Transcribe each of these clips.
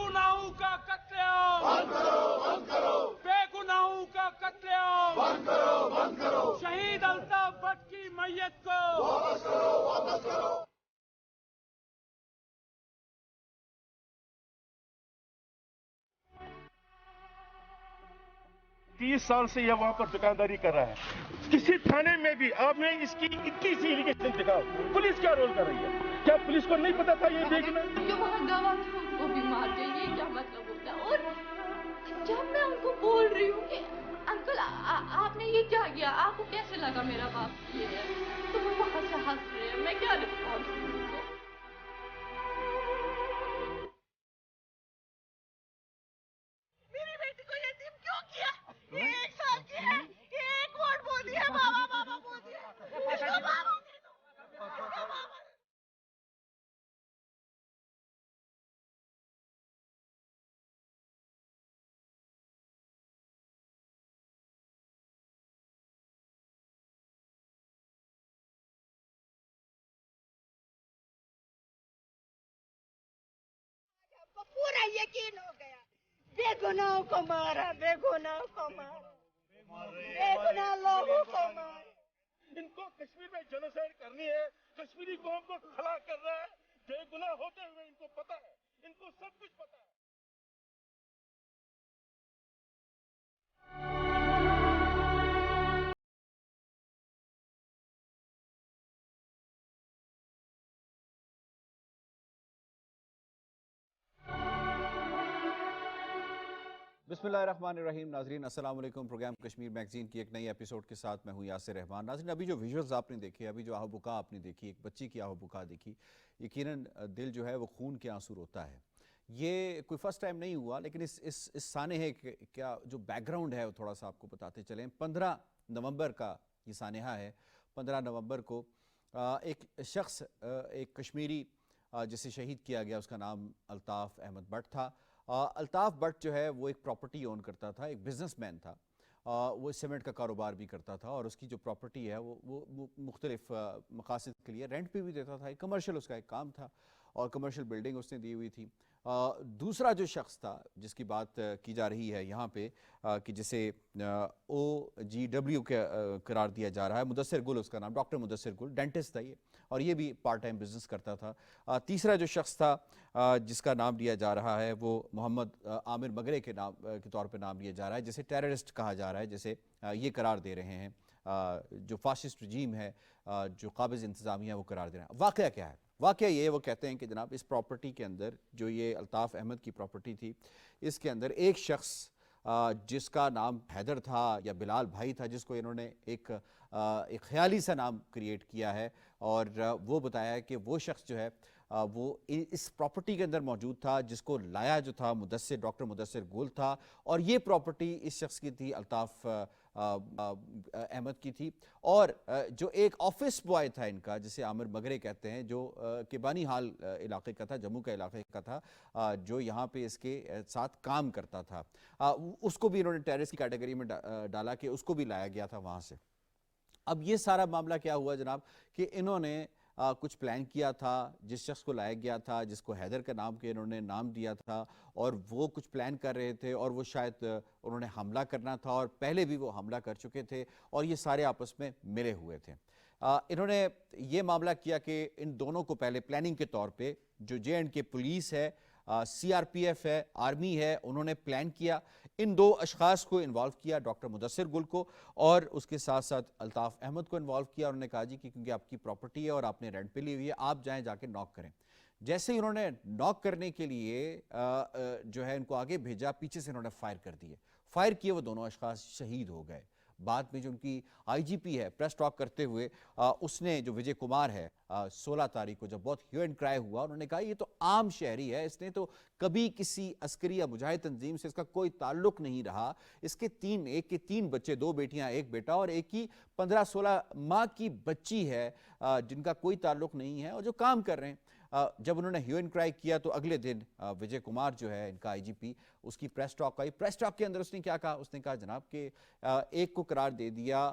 बेगुनाहों का कत्लेआम बंद करो, बंद करो। बेगुनाहों का कत्लेआम बंद करो, बंद करो। शहीद अल्ताफ भट्ट की मैयत को वापस करो, वापस करो। 30 साल से यह वहां पर दुकानदारी कर रहा है। किसी थाने में भी आपने इसकी 21 एलिगेशन दिखाओ, पुलिस क्या रोल कर रही है? क्या पुलिस को नहीं पता था ये देखना? जो वहाँ गवाह थे उनको भी मार दे, ये क्या मतलब होता है? और जब मैं उनको बोल रही हूँ कि अंकल आपने ये क्या किया, आपको कैसे लगा मेरा बाप ये है, तो वो वहाँ से हंस रहे हैं। मैं क्या रिस्पॉन्स दूँ उनको? मेरी बेटी को यतीम क्यों किया? ये 1 साल की है, ये 1 वर्ड बोलती है, बाबा बाबा बोलती है। इसको बाबा दे दो, इसको बाबा। पूरा यकीन हो गया, बेगुनाहों को मारा, बेगुनाहों को मारा, बेगुनाह लोगों को मारा। इनको कश्मीर में जेनोसाइड करनी है, कश्मीरी कौम को खड़ा कर रहा है, बेगुनाह होते हुए इनको पता है, इनको सब कुछ पता है। बिस्मिल्लाहिर्रहमानिर्रहीम। नाजरीन अस्सलाम वालेकुम। प्रोग्राम कश्मीर मैगजीन की एक नई एपिसोड के साथ मैं हूं यासिर रहमान। नाजरीन, अभी जो विजुअल्स आपने देखे, अभी जो आह-बुका आपने देखी, एक बच्ची की आह-बुका देखी, यकीनन दिल जो है वो खून के आंसू रोता है। ये कोई फर्स्ट टाइम नहीं हुआ, लेकिन इस सानेहे क्या जो बैकग्राउंड है वो थोड़ा सा आपको बताते चलें। 15 नवंबर का ये सानेहा है। 15 नवंबर को एक शख्स, एक कश्मीरी जिसे शहीद किया गया, उसका नाम अल्ताफ़ अहमद भट्ट था। अल्ताफ़ भट्ट जो है वो एक प्रॉपर्टी ओन करता था, एक बिजनेसमैन था। वो सीमेंट का कारोबार भी करता था और उसकी जो प्रॉपर्टी है वो मुख्तलिफ मकासद के लिए रेंट पे भी देता था। एक कमर्शियल उसका एक काम था और कमर्शियल बिल्डिंग उसने दी हुई थी। दूसरा जो शख्स था जिसकी बात की जा रही है यहाँ पे कि जिसे OGW करार दिया जा रहा है, मुदस्सिर गुल उसका नाम, डॉक्टर मुदस्सिर गुल, डेंटिस्ट था ये, और ये भी पार्ट टाइम बिजनेस करता था। तीसरा जो शख्स था जिसका नाम लिया जा रहा है वो मोहम्मद आमिर मगरे के नाम के तौर पे नाम लिया जा रहा है, जिसे टेररिस्ट कहा जा रहा है, जिसे ये करार दे रहे हैं जो फासिस्ट रजीम है, जो काबिज़ इंतज़ामिया वो करार दे रहे हैं। वाक़या क्या है? वाक़या ये, वो कहते हैं कि जनाब इस प्रॉपर्टी के अंदर, जो ये अल्ताफ़ अहमद की प्रॉपर्टी थी, इसके अंदर एक शख्स जिसका नाम हैदर था या बिलाल भाई था, जिसको इन्होंने एक ख़याली सा नाम क्रिएट किया है, और वो बताया कि वो शख्स जो है वो इस प्रॉपर्टी के अंदर मौजूद था, जिसको लाया जो था डॉक्टर मुदस्सिर गुल था, और ये प्रॉपर्टी इस शख्स की थी, अल्ताफ़ अहमद की थी। और जो एक ऑफिस बॉय था इनका, जिसे आमिर मगरे कहते हैं, जो कि बानी हाल इलाके का था, जम्मू का इलाके का था, जो यहाँ पे इसके साथ काम करता था, उसको भी इन्होंने टेररिस्ट की कैटेगरी में डाला कि उसको भी लाया गया था वहाँ से। अब ये सारा मामला क्या हुआ जनाब कि इन्होंने कुछ प्लान किया था, जिस शख्स को लाया गया था, जिसको हैदर का नाम के इन्होंने नाम दिया था, और वो कुछ प्लान कर रहे थे, और वो शायद उन्होंने हमला करना था, और पहले भी वो हमला कर चुके थे, और ये सारे आपस में मिले हुए थे। इन्होंने ये मामला किया कि इन दोनों को पहले प्लानिंग के तौर पे जो J&K पुलिस है, CRPF है, आर्मी है, उन्होंने प्लान किया, इन 2 अशखास को इन्वॉल्व किया, डॉक्टर मुदस्सिर गुल को और उसके साथ साथ अल्ताफ़ अहमद को इन्वॉल्व किया। उन्होंने कहा जी कि क्योंकि आपकी प्रॉपर्टी है और आपने रेंट पे ली हुई है, आप जाएं जाके नॉक करें। जैसे ही उन्होंने नॉक करने के लिए जो है इनको आगे भेजा, पीछे से इन्होंने फायर कर दिए। फायर किए, वो दोनों अशखास शहीद हो गए। बाद में जो उनकी IGP है, प्रेस टॉक करते हुए उसने, जो विजय कुमार है, 16 तारीख को जब बहुत ह्यू एंड क्राई हुआ, उन्होंने कहा ये तो आम शहरी है, इसने तो कभी किसी अस्करी या मुजाहिद तंजीम से इसका कोई ताल्लुक नहीं रहा। इसके एक के 3 बच्चे, 2 बेटियां, 1 बेटा, और एक की 15-16 माह की बच्ची है, जिनका कोई ताल्लुक नहीं है और जो काम कर रहे हैं। जब उन्होंने ह्यू एंड क्राई किया तो अगले दिन विजय कुमार जो है इनका IGP, उसकी press talk I. Press talk के अंदर उसने क्या कहा? उसने कहा जनाब कि एक को करार दे दिया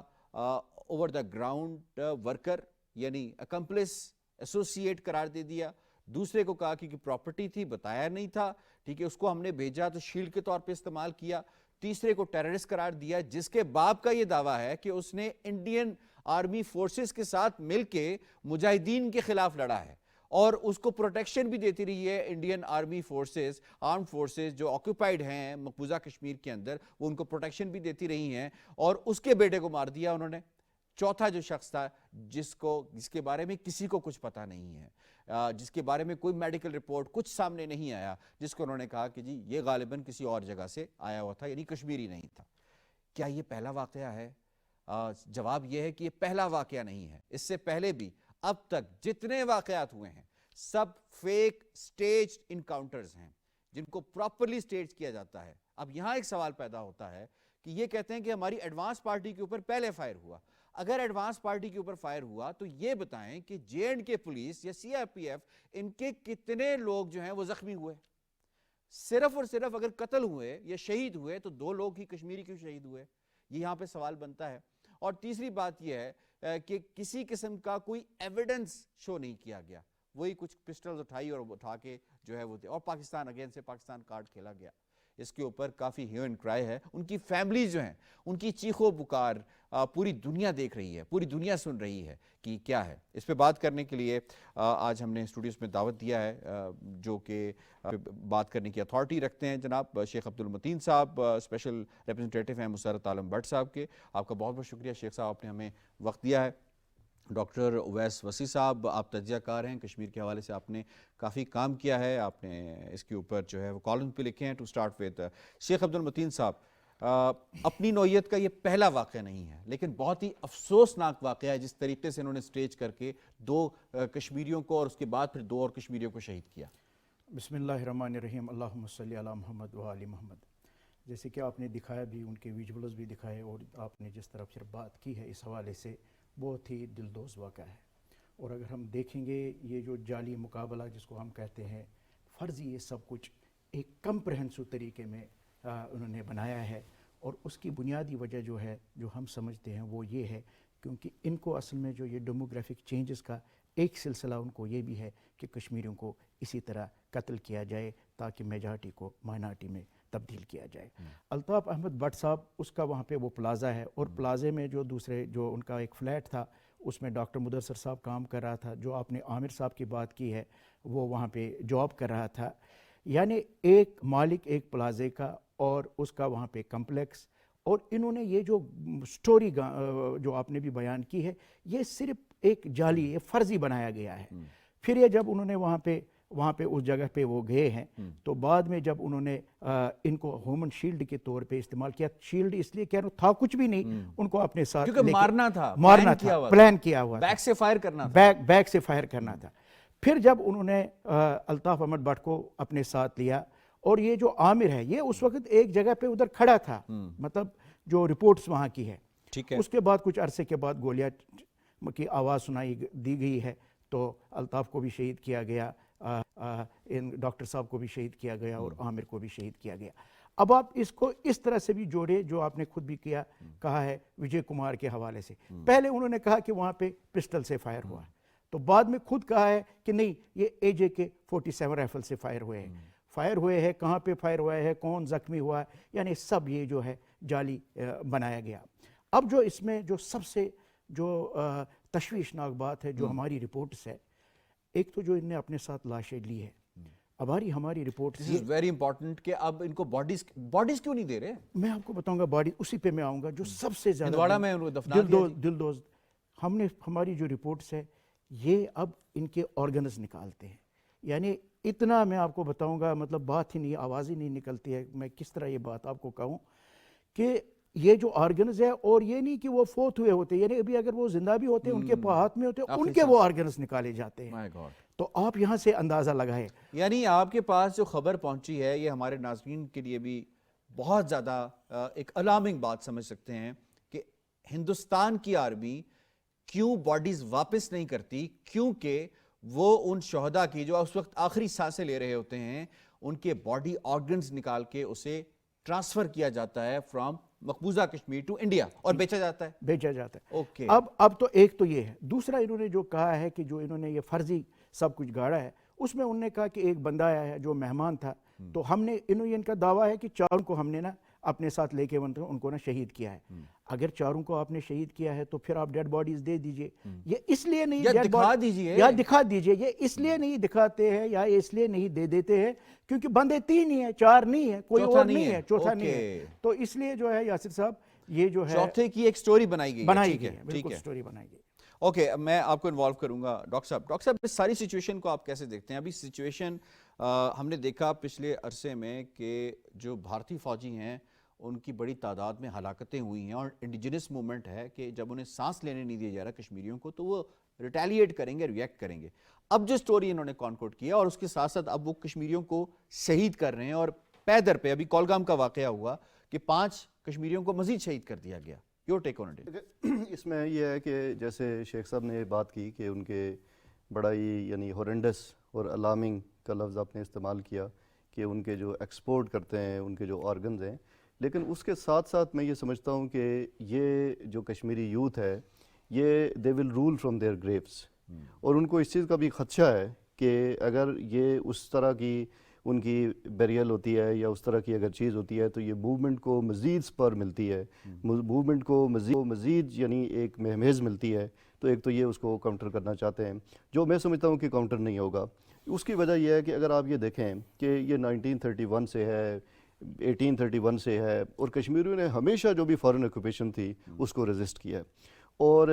ओवर द ग्राउंड वर्कर, यानी अकम्प्लिस, एसोसिएट करार दे दिया। दूसरे को कहा कि प्रॉपर्टी थी, बताया नहीं था, ठीक है, उसको हमने भेजा तो शील्ड के तौर पे इस्तेमाल किया। तीसरे को टेररिस्ट करार दिया, जिसके बाप का ये दावा है कि उसने इंडियन आर्मी फोर्सेस के साथ मिलके मुजाहिदीन के खिलाफ लड़ा है और उसको प्रोटेक्शन भी देती रही है Indian army forces, arm forces जो ऑक्यूपाइड हैं मकबूजा कश्मीर के अंदर, वो उनको प्रोटेक्शन भी देती रही हैं, और उसके बेटे को मार दिया उन्होंने। चौथा जो शख्स था जिसके बारे में किसी को कुछ पता नहीं है, जिसके बारे में कोई मेडिकल रिपोर्ट कुछ सामने नहीं आया, जिसको उन्होंने कहा कि जी ये गालिबन किसी और जगह से आया हुआ था, यानी कश्मीरी नहीं था। क्या ये पहला वाकया है? जवाब ये है कि ये पहला वाकया नहीं है। इससे पहले भी अब तक जितने वाकयात हुए हैं सब फेक स्टेज इनकाउंटर्स हैं, जिनको प्रॉपरली स्टेज किया जाता है। अब यहां एक सवाल पैदा होता है कि ये कहते हैं कि हमारी एडवांस पार्टी के ऊपर पहले फायर हुआ। अगर एडवांस पार्टी के ऊपर फायर हुआ तो ये बताएं कि J&K पुलिस या CRPF इनके कितने लोग जो हैं वो जख्मी हुए? सिर्फ और सिर्फ अगर कत्ल हुए या शहीद हुए तो 2 लोग ही कश्मीरी क्यों शहीद हुए? ये यहाँ पे सवाल बनता है। और तीसरी बात यह है कि किसी किस्म का कोई एविडेंस शो नहीं किया गया, वही कुछ पिस्टल्स उठाई और उठा के जो है वो, और पाकिस्तान अगेंस्ट से पाकिस्तान कार्ड खेला गया। इसके ऊपर काफ़ी ह्यू एंड क्राई है। उनकी फैमिली जो हैं उनकी चीखो पुकार पूरी दुनिया देख रही है, पूरी दुनिया सुन रही है कि क्या है। इस पे बात करने के लिए आज हमने स्टूडियोज़ में दावत दिया है, जो कि बात करने की अथॉरिटी रखते हैं जनाब शेख अब्दुल मतीन साहब, स्पेशल रिप्रेजेंटेटिव हैं मुसर्रत आलम भट्ट साहब के। आपका बहुत बहुत शुक्रिया शेख साहब, आपने हमें वक्त दिया है। डॉक्टर उवैस वसी साहब, आप तज्ज़ियाकार हैं, कश्मीर के हवाले से आपने काफ़ी काम किया है, आपने इसके ऊपर जो है वो कॉलम पे लिखे हैं। To start with Sheikh Abdul Mateen sahab, अपनी नौयत का ये पहला वाक़या नहीं है, लेकिन बहुत ही अफसोसनाक वाक़या है जिस तरीके से इन्होंने स्टेज करके 2 कश्मीरियों को और उसके बाद फिर 2 और कश्मीरियों को शहीद किया। बिस्मिल्लाहिर्रहमानिर्रहीम, अल्लाहुम्मा सल्ली अला मुहम्मद व आलि मुहम्मद। जैसे कि आपने दिखाया भी, उनके विजुअल्स भी दिखाए, और आपने जिस तरफ फिर बात की है इस हवाले से, बहुत ही दिलदोज़ वाक़या है। और अगर हम देखेंगे ये जो जाली मुकाबला जिसको हम कहते हैं, फ़र्ज़ी ये सब कुछ एक कम्प्रहेंसिव तरीके में उन्होंने बनाया है, और उसकी बुनियादी वजह जो है जो हम समझते हैं वो ये है क्योंकि इनको असल में जो ये डेमोग्राफिक चेंजेस का एक सिलसिला उनको ये भी है कि कश्मीरियों को इसी तरह कत्ल किया जाए ताकि मेजॉरिटी को माइनॉरिटी में तब्दील किया जाए। अल्ताफ़ अहमद भट्ट साहब, उसका वहाँ पे वो प्लाज़ा है, और प्लाज़े में जो दूसरे जो उनका एक फ़्लैट था उसमें डॉक्टर मुदस्सर साहब काम कर रहा था। जो आपने आमिर साहब की बात की है वो वहाँ पे जॉब कर रहा था। यानी एक मालिक एक प्लाज़े का और उसका वहाँ पे कम्प्लेक्स, और इन्होंने ये जो स्टोरी जो आपने भी बयान की है ये सिर्फ एक जाली, ये फ़र्ज़ी बनाया गया है। फिर ये जब उन्होंने वहाँ पे उस जगह पे वो गए हैं तो बाद में जब उन्होंने इनको ह्यूमन शील्ड के तौर पे इस्तेमाल किया, शील्ड इसलिए कह रहा हूँ था कुछ भी नहीं, उनको अपने साथ क्योंकि मारना था, प्लान किया हुआ, बैक से फायर करना था, बैक से फायर करना था। फिर जब उन्होंने अल्ताफ़ अहमद भट्ट को अपने साथ लिया, और ये जो आमिर है ये उस वक्त एक जगह पे उधर खड़ा था, मतलब जो रिपोर्ट्स वहाँ की है, ठीक है। उसके बाद कुछ अरसे के बाद गोलियां की आवाज़ सुनाई दी गई है, तो अल्ताफ़ को भी शहीद किया गया, इन डॉक्टर साहब को भी शहीद किया गया, और आमिर को भी शहीद किया गया। अब आप इसको इस तरह से भी जोड़े जो आपने खुद भी कहा है विजय कुमार के हवाले से। पहले उन्होंने कहा कि वहाँ पे पिस्टल से फायर हुआ, तो बाद में खुद कहा है कि नहीं ये AJK 47 राइफल से फायर हुए हैं। कहाँ पे फायर हुआ है, कौन जख्मी हुआ है, यानी सब ये जो है जाली बनाया गया। अब जो इसमें जो सबसे जो तशवीशनाक बात है जो हमारी रिपोर्ट्स है, एक तो जो इनने अपने साथ लाशें ली है। अब हमारी रिपोर्ट इज वेरी इंपॉर्टेंट कि अब इनको बॉडीज क्यों नहीं दे रहे? मैं आपको बताऊंगा, बॉडी उसी पे मैं आऊँगा जो सबसे ज़्यादा दिलदोज हमने हमारी जो रिपोर्ट्स है ये अब इनके ऑर्गन्स निकालते हैं। यानी इतना मैं आपको बताऊंगा, मतलब बात ही नहीं, आवाज़ ही नहीं निकलती है, मैं किस तरह ये बात आपको कहूँ कि ये जो ऑर्गन्स है, और ये नहीं कि वो फोत हुए होते, यानी अभी अगर वो जिंदा भी होते उनके हाथ में होते उनके वो ऑर्गन्स निकाले जाते हैं। तो आप यहाँ से अंदाज़ा लगाए। यानी आपके पास जो खबर पहुंची है ये हमारे नाज़रीन के लिए भी बहुत ज़्यादा एक अलार्मिंग बात समझ सकते हैं कि हिंदुस्तान की आर्मी क्यों बॉडीज वापस नहीं करती, क्योंकि वो उन शहदा की जो उस वक्त आखिरी सांसें ले रहे होते हैं उनके बॉडी ऑर्गन्स निकाल के उसे ट्रांसफर किया जाता है फ्रॉम मकबूजा कश्मीर टू इंडिया और बेचा जाता है। ओके। अब तो एक तो ये है। दूसरा इन्होंने जो कहा है कि जो इन्होंने ये फर्जी सब कुछ गाड़ा है, اس میں انہوں نے کہا کہ ایک بندہ آیا ہے جو مہمان تھا, تو ہم نے ان کا دعویٰ ہے کہ چاروں کو ہم نے نا اپنے ساتھ لے کے ان کو نا شہید کیا ہے. اگر چاروں کو آپ نے شہید کیا ہے تو پھر آپ ڈیڈ باڈیز دے دیجئے. یہ اس لیے نہیں یا دکھا دیجئے, یا دکھا دیجئے. یہ اس لیے نہیں دکھاتے ہیں یا اس لیے نہیں دے دیتے ہیں کیونکہ بندے 3 ہی ہیں, 4 نہیں ہے, کوئی اور نہیں ہے, چوتھا نہیں ہے. تو اس لیے جو ہے یاسر صاحب یہ جو ہے چوتھے کی ایک سٹوری بنائی گئی ہے. بالکل سٹوری بنائی گئی. اوکے, میں آپ کو انوالو کروں گا ڈاکٹر صاحب. اس ساری سچویشن کو آپ کیسے دیکھتے ہیں؟ ابھی سچویشن ہم نے دیکھا پچھلے عرصے میں کہ جو بھارتی فوجی ہیں ان کی بڑی تعداد میں ہلاکتیں ہوئی ہیں, اور انڈیجنس موومنٹ ہے کہ جب انہیں سانس لینے نہیں دیا جا رہا کشمیریوں کو تو وہ ریٹیلیٹ کریں گے, ریئیکٹ کریں گے. اب جو سٹوری انہوں نے کانکوڈ کیا اور اس کے ساتھ ساتھ اب وہ کشمیریوں کو شہید کر رہے ہیں, اور پیدر پہ ابھی کولگام کا واقعہ ہوا کہ 5 کشمیریوں کو مزید شہید کر دیا گیا. Your take on it. اس میں یہ ہے کہ جیسے شیخ صاحب نے بات کی کہ ان کے بڑا ہی یعنی ہورنڈس اور الارمنگ کا لفظ آپ نے استعمال کیا کہ ان کے جو ایکسپورٹ کرتے ہیں ان کے جو آرگنز ہیں, لیکن اس کے ساتھ ساتھ میں یہ سمجھتا ہوں کہ یہ جو کشمیری یوتھ ہے یہ دے ول رول فرام دیئر گریوس, اور ان کو اس چیز کا بھی خدشہ ہے کہ اگر یہ اس طرح کی ان کی بیریل ہوتی ہے یا اس طرح کی اگر چیز ہوتی ہے تو یہ موومنٹ کو مزید سپر ملتی ہے, موومنٹ کو مزید یعنی ایک مہمیز ملتی ہے. تو ایک تو یہ اس کو کاؤنٹر کرنا چاہتے ہیں, جو میں سمجھتا ہوں کہ کاؤنٹر نہیں ہوگا. اس کی وجہ یہ ہے کہ اگر آپ یہ دیکھیں کہ یہ 1931 سے ہے, 1831 سے ہے, اور کشمیریوں نے ہمیشہ جو بھی فارن آکوپیشن تھی اس کو ریزسٹ کیا ہے. اور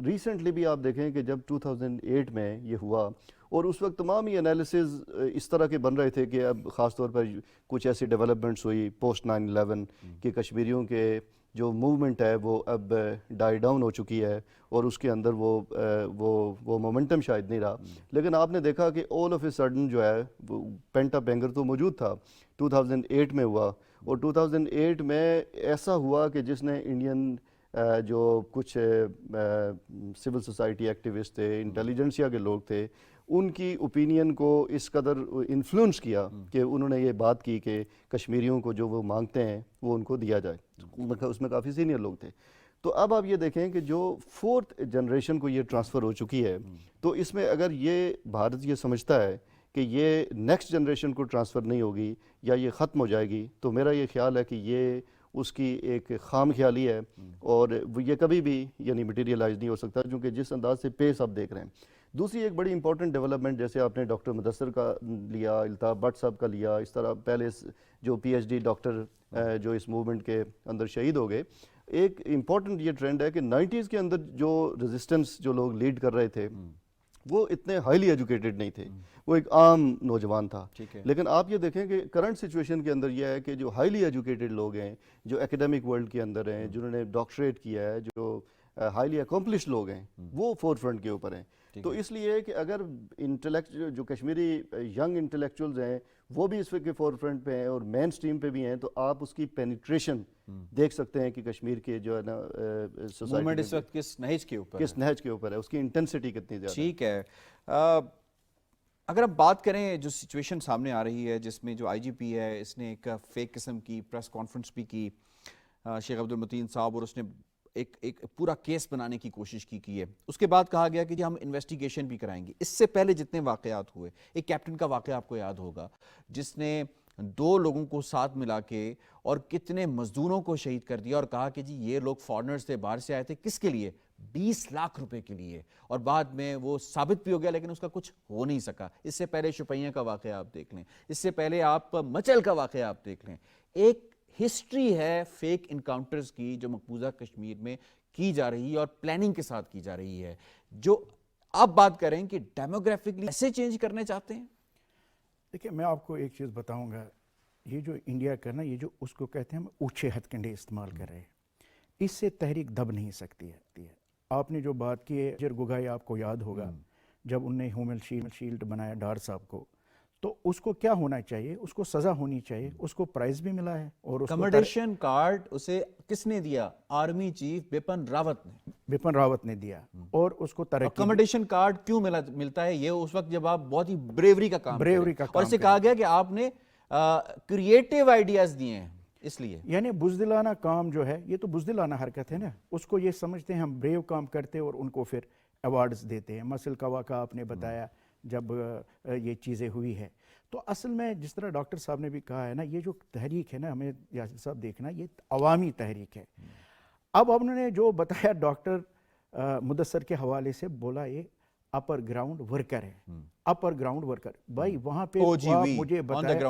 ریسنٹلی بھی آپ دیکھیں کہ جب 2008 میں یہ ہوا, اور اس وقت تمام ہی انالیسز اس طرح کے بن رہے تھے کہ اب خاص طور پر کچھ ایسی ڈیولپمنٹس ہوئی پوسٹ 9/11 کہ کشمیریوں کے جو موومنٹ ہے وہ اب ڈائی ڈاؤن ہو چکی ہے, اور اس کے اندر وہ مومنٹم شاید نہیں رہا. لیکن آپ نے دیکھا کہ آل آف اے سڈن جو ہے وہ پینٹ اپ اینگر تو موجود تھا, 2008 میں ہوا, اور 2008 میں ایسا ہوا کہ جس نے انڈین جو کچھ سول سوسائٹی ایکٹیوسٹ تھے, انٹیلیجنسیا کے لوگ تھے, ان کی اوپینین کو اس قدر انفلوئنس کیا کہ انہوں نے یہ بات کی کہ کشمیریوں کو جو وہ مانگتے ہیں وہ ان کو دیا جائے. اس میں کافی سینئر لوگ تھے. تو اب آپ یہ دیکھیں کہ جو 4th جنریشن کو یہ ٹرانسفر ہو چکی ہے, تو اس میں اگر یہ بھارت یہ سمجھتا ہے کہ یہ نیکسٹ جنریشن کو ٹرانسفر نہیں ہوگی یا یہ ختم ہو جائے گی, تو میرا یہ خیال ہے کہ یہ اس کی ایک خام خیالی ہے, اور یہ کبھی بھی یعنی مٹیریلائز نہیں ہو سکتا, کیونکہ جس انداز سے پیس آپ دیکھ رہے ہیں. دوسری ایک بڑی امپورٹنٹ ڈیولپمنٹ جیسے آپ نے ڈاکٹر مدثر کا لیا, الطاف بٹ صاحب کا لیا, اس طرح پہلے جو پی ایچ ڈی ڈاکٹر جو اس موومنٹ کے اندر شہید ہو گئے. ایک امپورٹنٹ یہ ٹرینڈ ہے کہ 90s کے اندر جو ریزسٹنس جو لوگ لیڈ کر رہے تھے وہ اتنے ہائیلی ایجوکیٹڈ نہیں تھے, وہ ایک عام نوجوان تھا. لیکن آپ یہ دیکھیں کہ کرنٹ سچویشن کے اندر یہ ہے کہ جو ہائیلی ایجوکیٹڈ لوگ ہیں, جو ایکیڈیمک ورلڈ کے اندر ہیں, جنہوں نے ڈاکٹریٹ کیا ہے, جو ہائیلی اکمپلش لوگ ہیں, وہ فور فرنٹ کے اوپر ہیں. تو اس لیے کہ اگر جو کشمیری ینگ انٹلیکچوئلز ہیں وہ بھی اس وقت کے فور فرنٹ پہ ہیں اور مین سٹریم پہ بھی ہیں, تو آپ اس کی پینیٹریشن دیکھ سکتے ہیں کہ کشمیر کے جو ہے نا موومنٹ اس وقت کس نہج کے اوپر ہے, اس کی انٹینسٹی کتنی زیادہ. ٹھیک ہے, اگر ہم بات کریں جو سچویشن سامنے آ رہی ہے جس میں جو آئی جی پی ہے اس نے ایک فیک قسم کی پریس کانفرنس بھی کی, شیخ عبد المتین صاحب, اور اس نے ایک پورا کیس بنانے کی کوشش کی ہے. اس کے بعد کہا گیا کہ ہم انویسٹیگیشن بھی کرائیں گے. اس سے پہلے جتنے واقعات ہوئے, ایک کیپٹن کا واقعہ آپ کو یاد ہوگا جس نے 2 لوگوں کو ساتھ ملا کے اور کتنے مزدوروں کو شہید کر دیا, اور کہا کہ جی یہ لوگ فارنرز تھے, باہر سے آئے تھے, کس کے لیے؟ 20 لاکھ روپے کے لیے, اور بعد میں وہ ثابت بھی ہو گیا لیکن اس کا کچھ ہو نہیں سکا. اس سے پہلے شپیاں کا واقعہ آپ دیکھ لیں, اس سے پہلے آپ مچل کا واقعہ آپ دیکھ لیں. ایک ہسٹری ہے فیک انکاؤنٹرز کی جو مقبوضہ کشمیر میں کی جا رہی ہے اور پلاننگ کے ساتھ کی جا رہی ہے. جو آپ بات کریں کہ ڈیموگرافکلی ایسے چینج کرنے چاہتے ہیں. دیکھیں میں آپ کو ایک چیز بتاؤں گا, یہ جو انڈیا کا نا, یہ جو اس کو کہتے ہیں ہم اوچھے ہتھ کنڈے استعمال کر رہے ہیں, اس سے تحریک دب نہیں سکتی ہے. آپ نے جو بات کی ہے جر گوگائی, آپ کو یاد ہوگا جب انہوں نے ہیومن شیلڈ بنایا ڈار صاحب کو, تو اس کو کیا ہونا چاہیے, اس کو سزا ہونی چاہیے, اس کو پرائز بھی ملا ہے. اور کمڈیشن کارڈ اسے کس نے دیا؟ آرمی چیف بپن راوت نے دیا, اور اس کو ترقی. کمڈیشن کارڈ کیوں ملتا ہے؟ یہ اس وقت جب آپ بہت ہی بریوری کا کام اور اسے کہا گیا کہ آپ نے کریٹیو آئیڈیاز دیے ہیں, اس لیے یعنی بزدلانہ کام جو ہے, یہ تو بزدلانہ حرکت ہے نا. اس کو یہ سمجھتے ہیں ہم بریو کام کرتے اور ان کو پھر ایوارڈز دیتے ہیں. مسل کا واقعہ آپ نے بتایا, जब ये चीज़ें हुई है। तो असल में जिस तरह डॉक्टर साहब ने भी कहा है ना, ये जो तहरीक है ना, हमें यासिर साहब देखना, ये अवामी तहरीक है। अब उन्होंने जो बताया डॉक्टर मुदस्सर के हवाले से, बोला ये अपर ग्राउंड वर्कर है, अपर ग्राउंड वर्कर। भाई वहाँ पे मुझे बताया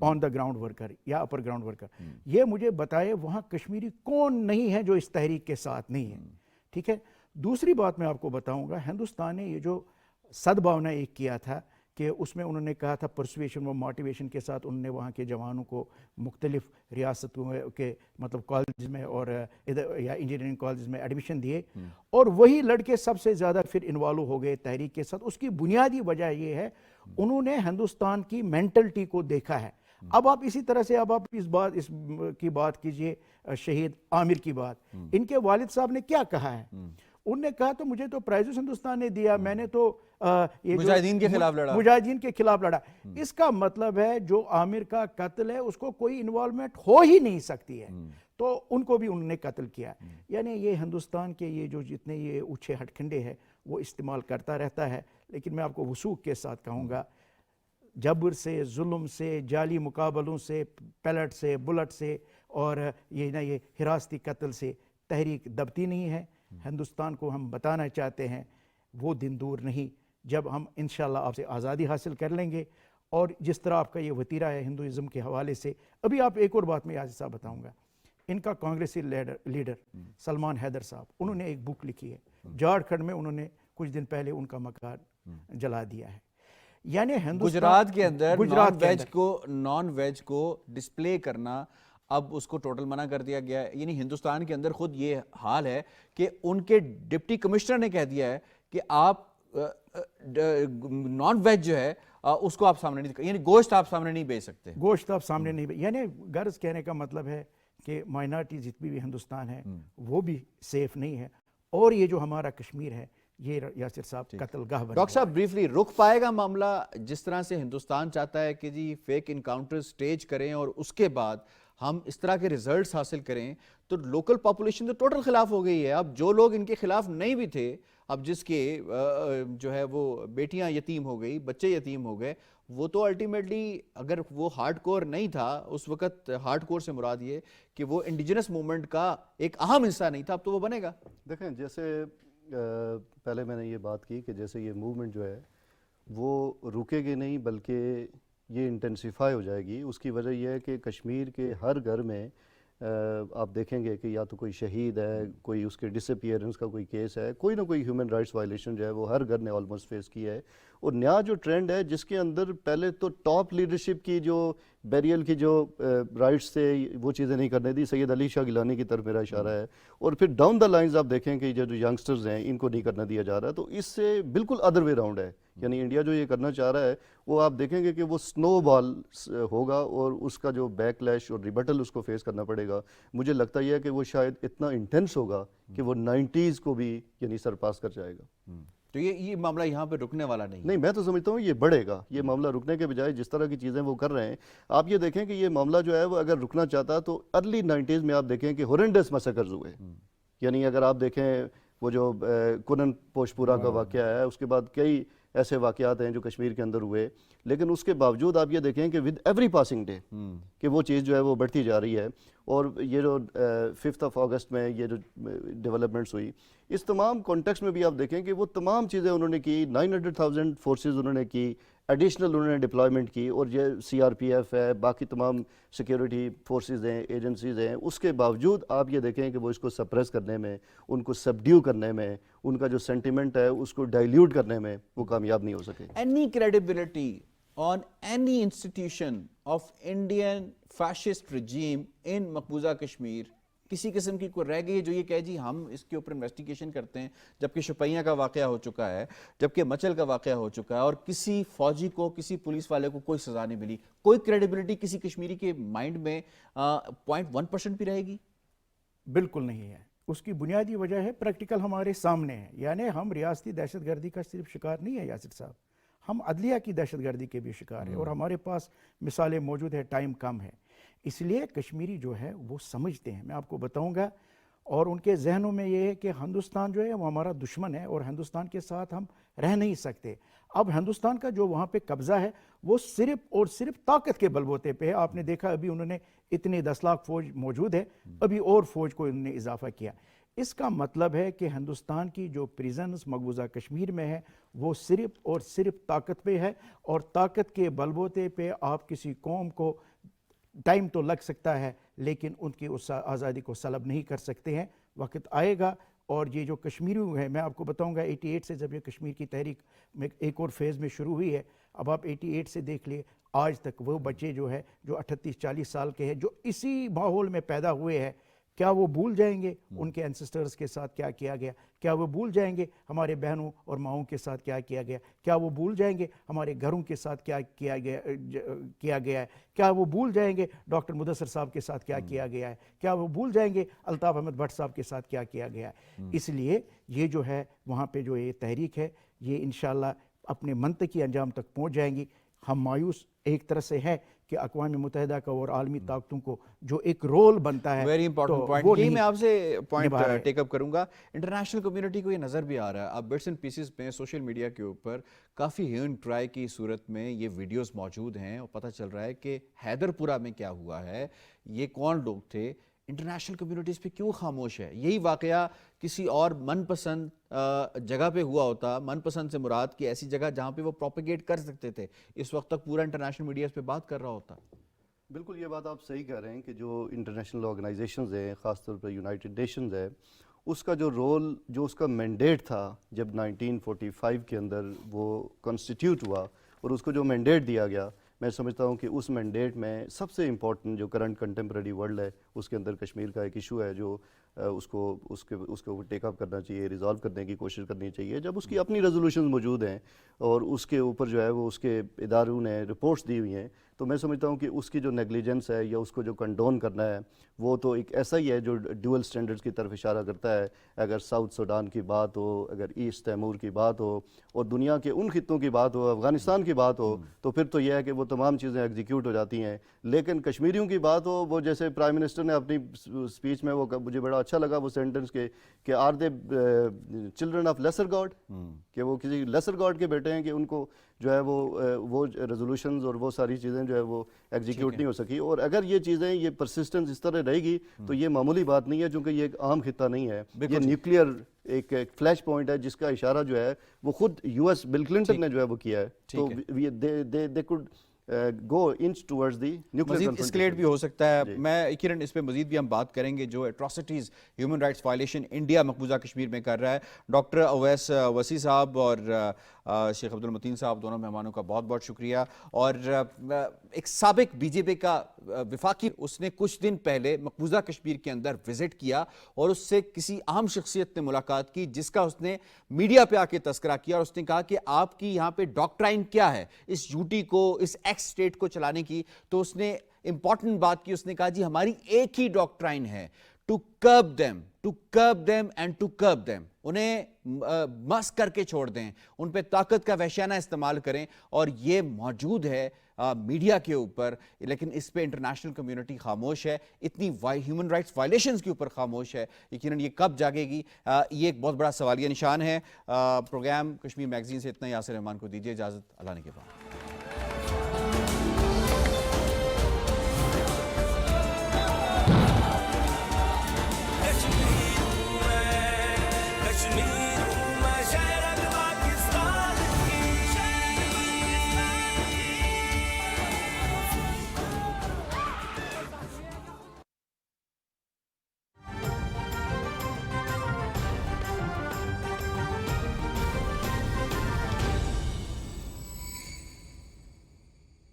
ऑन द ग्राउंड वर्कर या अपर ग्राउंड वर्कर, ये मुझे बताए वहाँ कश्मीरी कौन नहीं है जो इस तहरीक के साथ नहीं है। ठीक है। दूसरी बात मैं आपको बताऊंगा, हिंदुस्तान ने ये जो सद्भावना एक किया था कि उसमें उन्होंने कहा था परसुएशन व मोटिवेशन के साथ उन्होंने वहाँ के जवानों को मुख्तलिफ रियासतों के मतलब कॉलेज में और इधर या इंजीनियरिंग कॉलेज में एडमिशन दिए, और वही लड़के सबसे ज़्यादा फिर इन्वॉल्व हो गए तहरीक के साथ। उसकी बुनियादी वजह ये है, उन्होंने हिंदुस्तान की मेंटलिटी को देखा है। अब आप इसी तरह से अब आप इस की बात कीजिए शहीद आमिर की बात, इनके वालिद साहब ने क्या कहा है? उनने कहा तो मुझे तो प्राइज़ हिंदुस्तान ने दिया, मैंने तो ये मुजाहिदीन के खिलाफ लड़ा। इसका मतलब है जो आमिर का कत्ल है उसको कोई इन्वॉल्वमेंट हो ही नहीं सकती है, तो उनको भी उन्होंने कत्ल किया। यानी ये हिंदुस्तान के ये जो जितने ये ऊँचे हटखंडे हैं वो इस्तेमाल करता रहता है। लेकिन मैं आपको वसूख के साथ कहूँगा, जबर से, जुल्म से, जाली मुकाबलों से, पैलेट से, बुलेट से और ये हिरासती कत्ल से तहरीक दबती नहीं है। हिंदुस्तान को हम बताना चाहते हैं वो दिन दूर नहीं जब हम इंशाल्लाह आपसे आज़ादी हासिल कर लेंगे। और जिस तरह आपका ये वतीरा है हिंदुइज़्म के हवाले से, अभी आप एक और बात मैं यासिर साहब बताऊंगा, इनका कांग्रेसी लीडर सलमान हैदर साहब, उन्होंने एक बुक लिखी है, झारखंड में उन्होंने कुछ दिन पहले उनका मकान जला दिया है। यानी गुजरात के अंदर नॉन वेज को डिस्प्ले करना अब उसको टोटल मना कर दिया गया है। यानी हिंदुस्तान के अंदर खुद ये हाल है कि उनके डिप्टी कमिश्नर ने कह दिया है कि आप नॉन वेज जो है उसको आप सामने नहीं, यानी गोश्त आप सामने नहीं बेच सकते, गोश्त आप सामने नहीं, यानी गर्ज कहने का मतलब है कि माइनॉरिटी जितनी भी हिंदुस्तान है वो भी सेफ नहीं है। और ये जो हमारा कश्मीर है ये यासिर साहब कत्लगाह बना। डॉक्टर साहब ब्रीफली, रुक पाएगा मामला जिस तरह से हिंदुस्तान चाहता है कि जी फेक इनकाउंटर स्टेज करें और उसके बाद हम इस तरह के रिजल्ट्स हासिल करें, तो लोकल पॉपुलेशन तो टोटल खिलाफ हो गई है। अब जो लोग इनके खिलाफ नहीं भी थे, अब जिसके जो है वो बेटियां यतीम हो गई, बच्चे यतीम हो गए, वो तो अल्टीमेटली अगर वो हार्डकोर नहीं था उस वक्त, हार्डकोर से मुराद ये कि वो इंडिजिनस मूवमेंट का एक अहम हिस्सा नहीं था, अब तो वो बनेगा। देखें, जैसे पहले मैंने ये बात की कि जैसे ये मूवमेंट जो है वो रुकेगी नहीं बल्कि ये इंटेंसिफाई हो जाएगी। उसकी वजह यह है कि कश्मीर के हर घर में आप देखेंगे कि या तो कोई शहीद है, कोई उसके डिसअपीयरेंस का कोई केस है, कोई ना कोई ह्यूमन राइट्स वायलेशन जो है वो हर घर ने ऑलमोस्ट फेस किया है। और नया जो ट्रेंड है जिसके अंदर पहले तो टॉप लीडरशिप की जो बैरियल की जो राइट्स थे वो चीज़ें नहीं करने दी, सैयद अली शाह गिलानी की तरफ मेरा इशारा है। और फिर डाउन द लाइंस आप देखें कि जो यंगस्टर्स हैं इनको नहीं करना दिया जा रहा, तो इससे बिल्कुल अदर वे राउंड है। यानी इंडिया जो ये करना चाह रहा है वो आप देखेंगे कि वो स्नो बॉल होगा और उसका जो बैकलैश और रिबटल उसको फेस करना पड़ेगा। मुझे लगता है कि वो शायद इतना इंटेंस होगा कि वो 90s को भी यानी सरपास कर जाएगा। तो ये मामला यहाँ पे रुकने वाला नहीं, मैं तो समझता हूँ ये बढ़ेगा। ये मामला रुकने के बजाय जिस तरह की चीज़ें वो कर रहे हैं, आप ये देखें कि ये मामला जो है वो अगर रुकना चाहता तो अर्ली 90s में आप देखें कि हॉरेंडस मैसेकर्स हुए। यानी अगर आप देखें वो जो कुनन पोशपुरा का वाक़या है, उसके बाद कई ऐसे वाक़यात हैं जो कश्मीर के अंदर हुए, लेकिन उसके बावजूद आप ये देखें कि विद एवरी पासिंग डे कि वो चीज़ जो है वो बढ़ती जा रही है। और ये जो 5 अगस्त में ये जो डेवलपमेंट्स हुई, इस तमाम कॉन्टेक्स्ट में भी आप देखें कि वो तमाम चीज़ें उन्होंने की, 900,000 फोर्सेस उन्होंने की, एडिशनल उन्होंने डिप्लॉयमेंट की, और ये CRPF है, बाकी तमाम सिक्योरिटी फोर्सेस हैं, एजेंसीज़ हैं, उसके बावजूद आप ये देखें कि वो इसको सप्रेस करने में, उनको सबड्यू करने में, उनका जो सेंटिमेंट है उसको डाइल्यूट करने में वो कामयाब नहीं हो सके। Any credibility on any institution of Indian fascist regime in मकबूजा कश्मीर किसी किस्म की कोई रह गई जो ये कहे जी हम इसके ऊपर इन्वेस्टिगेशन करते हैं, जबकि शुपैया का वाक़या हो चुका है, जबकि मचल का वाक़या हो चुका है और किसी फौजी को, किसी पुलिस वाले को कोई सज़ा नहीं मिली? कोई क्रेडिबिलिटी किसी कश्मीरी के माइंड में 0.1% भी रहेगी? बिल्कुल नहीं है। उसकी बुनियादी वजह है प्रैक्टिकल हमारे सामने है। यानी हम रियासती दहशतगर्दी का सिर्फ शिकार नहीं है यासिर साहब, हम अदलिया की दहशतगर्दी के भी शिकार है और हमारे पास मिसालें मौजूद है, टाइम कम है। इसलिए कश्मीरी जो है वो समझते हैं। मैं आपको बताऊंगा, اور ان کے ذہنوں میں یہ ہے کہ ہندوستان جو ہے وہ ہمارا دشمن ہے اور ہندوستان کے ساتھ ہم رہ نہیں سکتے. اب ہندوستان کا جو وہاں پہ قبضہ ہے وہ صرف اور صرف طاقت کے بلبوتے پہ ہے. آپ نے دیکھا ابھی انہوں نے اتنے 10 لاکھ فوج موجود ہے, ابھی اور فوج کو انہوں نے اضافہ کیا. اس کا مطلب ہے کہ ہندوستان کی جو پریزنز مقبوضہ کشمیر میں ہے وہ صرف اور صرف طاقت پہ ہے, اور طاقت کے بلبوتے پہ آپ کسی قوم کو ٹائم تو لگ سکتا ہے لیکن ان کی اس آزادی کو سلب نہیں کر سکتے ہیں. وقت آئے گا. اور یہ جو کشمیری ہے, میں آپ کو بتاؤں گا 88 سے جب یہ کشمیر کی تحریک میں ایک اور فیز میں شروع ہوئی ہے, اب آپ 88 سے دیکھ لیں آج تک وہ بچے جو ہے جو 38-40 سال کے ہیں جو اسی ماحول میں پیدا ہوئے ہیں, کیا وہ بھول جائیں گے ان کے انسسٹرز کے ساتھ کیا کیا گیا؟ کیا وہ بھول جائیں گے ہمارے بہنوں اور ماؤں کے ساتھ کیا کیا گیا؟ کیا وہ بھول جائیں گے ہمارے گھروں کے ساتھ کیا کیا گیا ہے؟ کیا وہ بھول جائیں گے ڈاکٹر مدثر صاحب کے ساتھ کیا کیا گیا ہے؟ کیا وہ بھول جائیں گے الطاف احمد بھٹ صاحب کے ساتھ کیا کیا گیا ہے؟ اس لیے یہ جو ہے وہاں پہ جو یہ تحریک ہے یہ انشاءاللہ اپنے منطقی انجام تک پہنچ جائیں گی. ہم مایوس ایک طرح سے ہے کہ اقوام متحدہ کا اور عالمی طاقتوں کو جو ایک رول بنتا ہے, ویری امپورٹنٹ پوائنٹ, یہ میں آپ سے پوائنٹ ٹیک اپ کروں گا. انٹرنیشنل کمیونٹی کو یہ نظر بھی آ رہا ہے, اب بٹس اینڈ پیسز میں سوشل میڈیا کے اوپر کافی ہیون ٹرائی کی صورت میں یہ ویڈیوز موجود ہیں, اور پتہ چل رہا ہے کہ حیدر پورہ میں کیا ہوا ہے, یہ کون لوگ تھے, انٹرنیشنل کمیونٹیز پہ کیوں خاموش ہے. یہی واقعہ کسی اور من پسند جگہ پہ ہوا ہوتا, من پسند سے مراد کی ایسی جگہ جہاں پہ وہ پروپیگیٹ کر سکتے تھے, اس وقت تک پورا انٹرنیشنل میڈیا اس پہ بات کر رہا ہوتا. بالکل یہ بات آپ صحیح کہہ رہے ہیں کہ جو انٹرنیشنل آرگنائزیشنز ہیں, خاص طور پر یونائٹڈ نیشنز ہے, اس کا جو رول, جو اس کا مینڈیٹ تھا جب 1945 کے اندر وہ کانسٹیٹیوٹ ہوا اور اس کو جو مینڈیٹ دیا گیا, میں سمجھتا ہوں کہ اس مینڈیٹ میں سب سے امپورٹنٹ جو کرنٹ کنٹمپریری ورلڈ ہے اس کے اندر کشمیر کا ایک ایشو ہے جو اس کو ٹیک اپ کرنا چاہیے, ریزالو کرنے کی کوشش کرنی چاہیے. جب اس کی اپنی ریزولوشنز موجود ہیں اور اس کے اوپر جو ہے وہ اس کے اداروں نے رپورٹس دی ہوئی ہیں, تو میں سمجھتا ہوں کہ اس کی جو نیگلیجنس ہے یا اس کو جو کنڈون کرنا ہے وہ تو ایک ایسا ہی ہے جو ڈیول سٹینڈرڈز کی طرف اشارہ کرتا ہے. اگر ساؤتھ سوڈان کی بات ہو, اگر ایسٹ تیمور کی بات ہو, اور دنیا کے ان خطوں کی بات ہو, افغانستان کی بات ہو, تو پھر تو یہ ہے کہ وہ تمام چیزیں ایگزیکیوٹ ہو جاتی ہیں. لیکن کشمیریوں کی بات ہو, وہ جیسے پرائم منسٹر نے اپنی اسپیچ میں, وہ مجھے بڑا اچھا لگا وہ سینٹنس کہ are they children of lesser god, کہ وہ کسی لیسر گاڈ کے بیٹے ہیں کہ ان کو جو ہے وہ ریزولوشنز اور وہ ساری چیزیں جو ہے وہ ایگزیکیوٹ نہیں ہو سکی. اور اگر یہ چیزیں, یہ پرسسٹنس اس طرح رہے گی تو یہ معمولی بات نہیں ہے, چونکہ یہ ایک عام خطہ نہیں ہے, یہ نیوکلیئر ایک فلیش پوائنٹ ہے جس کا اشارہ جو ہے وہ خود یو ایس بل کلنٹن نے جو ہے وہ کیا ہے. تو they could go inch towards the nuclear مزید اسکلیٹ بھی ہو سکتا ہے. میں کرن اس پہ مزید بھی ہم بات کریں گے جو ایٹراسٹیز ہیومن رائٹس وائلیشن انڈیا مقبوضہ کشمیر میں کر رہا ہے. ڈاکٹر اویس وسیع صاحب اور شیخ عبد المتین صاحب, دونوں مہمانوں کا بہت بہت شکریہ. اور ایک سابق بی جے پی کا وفاقی, اس نے کچھ دن پہلے مقبوضہ کشمیر کے اندر وزٹ کیا اور اس سے کسی عام شخصیت نے ملاقات کی جس کا اس نے میڈیا پہ آ کے تذکرہ کیا, اور اس نے کہا کہ آپ کی یہاں پہ ڈاکٹرائن کیا ہے اس یوٹی کو, اس ایکس اسٹیٹ کو چلانے کی. تو اس نے امپورٹنٹ بات کی, اس نے کہا جی ہماری ایک ہی ڈاکٹرائن ہے, to curb them and to curb them. انہیں مس کر کے چھوڑ دیں, ان پہ طاقت کا وحشیانہ استعمال کریں. اور یہ موجود ہے میڈیا کے اوپر, لیکن اس پہ انٹرنیشنل کمیونٹی خاموش ہے, اتنی ہیومن رائٹس وائلیشنز کے اوپر خاموش ہے. یقیناً یہ کب جاگے گی, یہ ایک بہت بڑا سوالیہ نشان ہے. پروگرام کشمیر میگزین سے اتنا ہی. یاسر رحمان کو دیجیے اجازت, اللہ نے کے بعد.